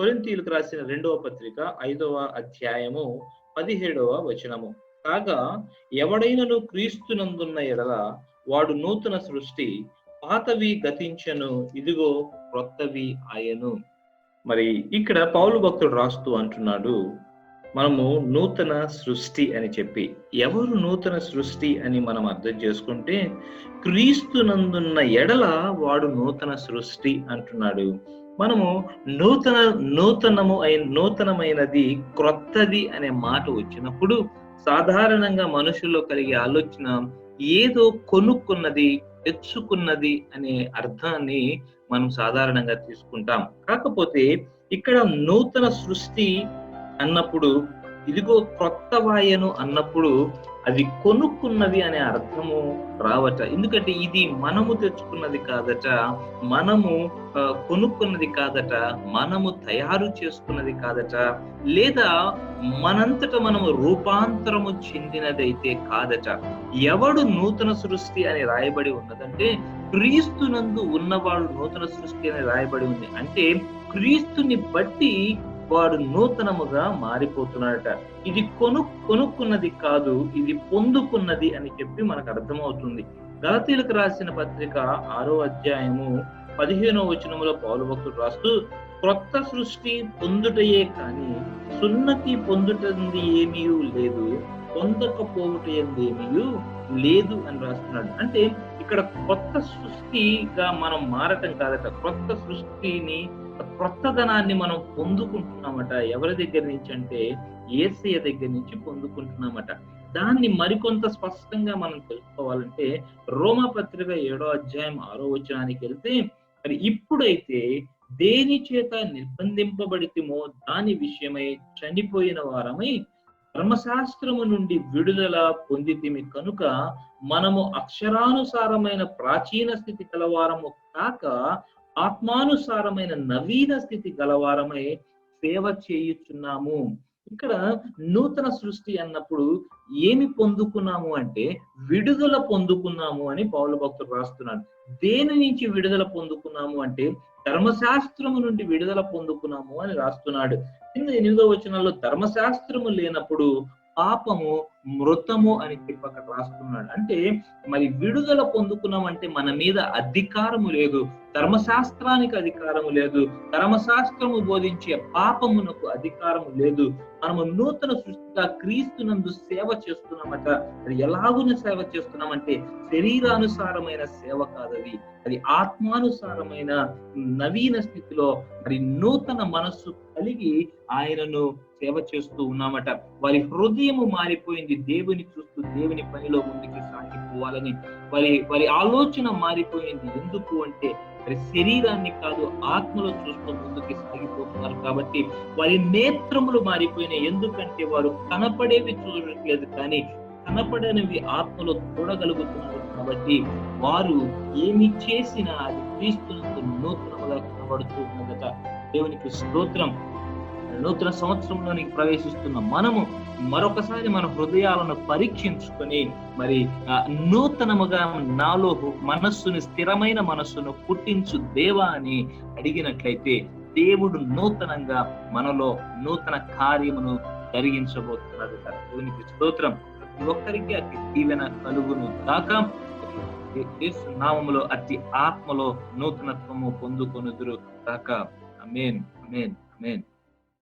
కొరింథీయులకు రాసిన 2వ పత్రిక 5వ అధ్యాయము 17వ వచనము. కాగా ఎవడైనను క్రీస్తునందున్న ఎడల వాడు నూతన సృష్టి, పాతవి గతించెను, ఇదిగో క్రొత్తవి ఆయను. మరి ఇక్కడ పౌలు భక్తుడు రాస్తూ అంటున్నాడు, మనము నూతన సృష్టి అని చెప్పి. ఎవరు నూతన సృష్టి అని మనం అర్థం చేసుకుంటే, క్రీస్తునందున్న ఎడల వాడు నూతన సృష్టి అంటున్నాడు. మనము నూతనమైనది, క్రొత్తది అనే మాట వచ్చినప్పుడు సాధారణంగా మనుషుల్లో కలిగే ఆలోచన ఏదో కొనుక్కున్నది, తెచ్చుకున్నది అనే అర్థాన్ని మనం సాధారణంగా తీసుకుంటాం. కాకపోతే ఇక్కడ నూతన సృష్టి అన్నప్పుడు, ఇదిగో క్రొత్త వాయను అన్నప్పుడు అది కొనుక్కున్నది అనే అర్థము రావట. ఎందుకంటే ఇది మనము తెచ్చుకున్నది కాదట, మనము కొనుక్కున్నది కాదట, మనము తయారు చేసుకున్నది కాదట, లేదా మనంతట మనము రూపాంతరము చెందినదైతే కాదట. ఎవడు నూతన సృష్టి అని రాయబడి ఉన్నదంటే, క్రీస్తునందు ఉన్నవాడు నూతన సృష్టి అని రాయబడి ఉంది. అంటే క్రీస్తుని బట్టి వాడు నూతనముగా మారిపోతున్నాడట. ఇది కొనుక్కున్నది కాదు, ఇది పొందుకున్నది అని చెప్పి మనకు అర్థమవుతుంది. గలతీయులకు రాసిన పత్రిక 6వ అధ్యాయము 15వ వచనములో పౌలు భక్తుడు రాస్తూ, క్రొత్త సృష్టి పొందుటయే కాని సున్నతి పొందుటంది ఏమీ లేదు, పొందకపోవటంది ఏమీ లేదు అని రాస్తున్నాడు. అంటే ఇక్కడ కొత్త సృష్టిగా మనం మారటం కాదట, క్రొత్త సృష్టిని, క్రొత్తదనాన్ని మనం పొందుకుంటున్నామట. ఎవరి దగ్గర నుంచి అంటే యేసయ్య దగ్గర నుంచి పొందుకుంటున్నామట. దాన్ని మరికొంత స్పష్టంగా మనం తెలుసుకోవాలంటే రోమా పత్రిక 7వ అధ్యాయం 6వ వచనానికి వెళ్తే, మరి ఇప్పుడైతే దేని చేత నిర్బంధింపబడితిమో దాని విషయమై చనిపోయిన వారమై ధర్మశాస్త్రము నుండి విడుదల పొందితిమి కనుక మనము అక్షరానుసారమైన ప్రాచీన స్థితి కలవారము కాక ఆత్మానుసారమైన నవీన స్థితి గలవారమై సేవ చేయుచున్నాము. ఇక్కడ నూతన సృష్టి అన్నప్పుడు ఏమి పొందుకున్నాము అంటే విడుదల పొందుకున్నాము అని పౌలు భక్తుడు రాస్తున్నాడు. దేని నుంచి విడుదల పొందుకున్నాము అంటే ధర్మశాస్త్రము నుండి విడుదల పొందుకున్నాము అని రాస్తున్నాడు. 8వ వచనంలో ధర్మశాస్త్రము లేనప్పుడు పాపము మృతము అని చెప్పి అక్కడ రాస్తున్నాడు. అంటే మరి విడుదల పొందుకున్నామంటే మన మీద అధికారము లేదు, ధర్మశాస్త్రానికి అధికారము లేదు, ధర్మశాస్త్రము బోధించే పాపమునకు అధికారము లేదు. మనము నూతన సృష్టిగా క్రీస్తునందు సేవ చేస్తున్నామట. అది ఎలాగున సేవ చేస్తున్నామంటే శరీరానుసారమైన సేవ కాదది, అది ఆత్మానుసారమైన నవీన స్థితిలో మరి నూతన మనస్సు కలిగి ఆయనను సేవ చేస్తూ ఉన్నామట. వారి హృదయము మారిపోయింది, దేవుని చూస్తూ దేవుని పనిలో ముందుకు సాగిపోవాలని. వారి ఆలోచన మారిపోయింది. ఎందుకు అంటే మరి శరీరాన్ని కాదు, ఆత్మలో చూస్తూ ముందుకు సాగిపోతున్నారు కాబట్టి వారి నేత్రములు మారిపోయినాయి. ఎందుకంటే వారు కనపడేవి చూడట్లేదు, కానీ కనపడనివి ఆత్మలో చూడగలుగుతున్నారు. కాబట్టి వారు ఏమి చేసినా అది క్రీస్తునందు నూతనముగా కనబడుతూ ఉన్నదట. దేవునికి స్తోత్రం. నూతన సంవత్సరంలోనికి ప్రవేశిస్తున్న మనము మరొకసారి మన హృదయాలను పరీక్షించుకొని మరి నూతనముగా నాలో మనస్సుని, స్థిరమైన మనస్సును పుట్టించు దేవా అని అడిగినట్లయితే దేవుడు నూతనంగా మనలో నూతన కార్యమును జరిగించబోతున్నాడు. దేవునికి స్తోత్రం. ప్రతి ఒక్కరికి అతి దీవెన కలుగును గాక. యేసు నామములో అతి ఆత్మలో నూతనత్వము పొందుకొనుదురు గాక. ఆమేన్, ఆమేన్, ఆమేన్.